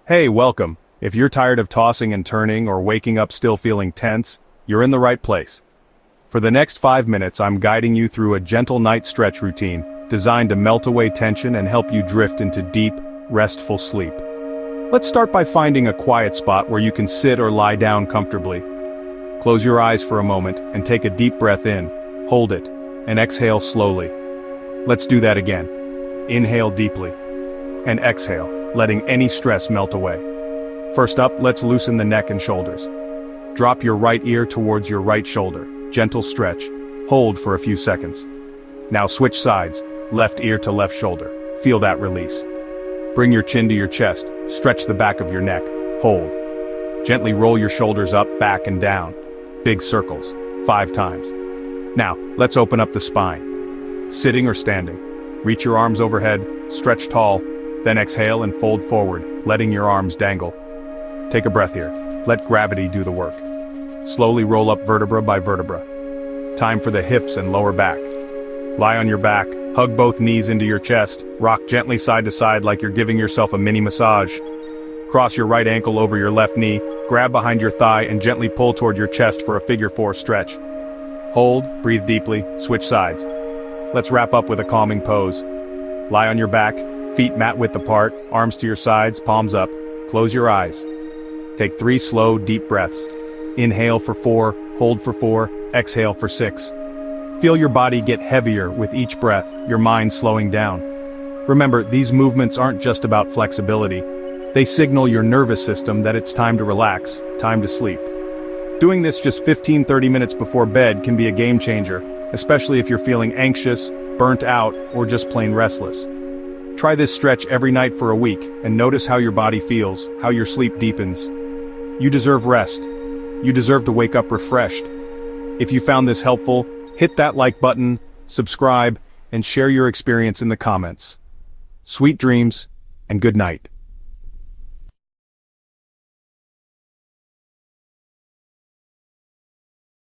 Hey, welcome. If you're tired of tossing and turning or waking up still feeling tense, you're in the right place. For the next 5 minutes, I'm guiding you through a gentle night stretch routine designed to melt away tension and help you drift into deep, restful sleep. Let's start by finding a quiet spot where you can sit or lie down comfortably. Close your eyes for a moment and take a deep breath in, hold it, and exhale slowly. Let's do that again. Inhale deeply, and exhale, letting any stress melt away. First up, let's loosen the neck and shoulders. Drop your right ear towards your right shoulder, gentle stretch, hold for a few seconds. Now switch sides, left ear to left shoulder, feel that release. Bring your chin to your chest, stretch the back of your neck, hold. Gently roll your shoulders up, back and down, big circles, 5 times. Now, let's open up the spine. Sitting or standing, reach your arms overhead, stretch tall, then exhale and fold forward, letting your arms dangle. Take a breath here. Let gravity do the work. Slowly roll up vertebra by vertebra. Time for the hips and lower back. Lie on your back, hug both knees into your chest, rock gently side to side like you're giving yourself a mini massage. Cross your right ankle over your left knee, grab behind your thigh and gently pull toward your chest for a figure 4 stretch. Hold, breathe deeply, switch sides. Let's wrap up with a calming pose. Lie on your back, feet mat width apart, arms to your sides, palms up. Close your eyes. Take 3 slow, deep breaths. Inhale for 4, hold for 4, exhale for 6. Feel your body get heavier with each breath, your mind slowing down. Remember, these movements aren't just about flexibility. They signal your nervous system that it's time to relax, time to sleep. Doing this just 15-30 minutes before bed can be a game changer, especially if you're feeling anxious, burnt out, or just plain restless. Try this stretch every night for a week and notice how your body feels, how your sleep deepens. You deserve rest. You deserve to wake up refreshed. If you found this helpful, hit that like button, subscribe, and share your experience in the comments. Sweet dreams, and good night.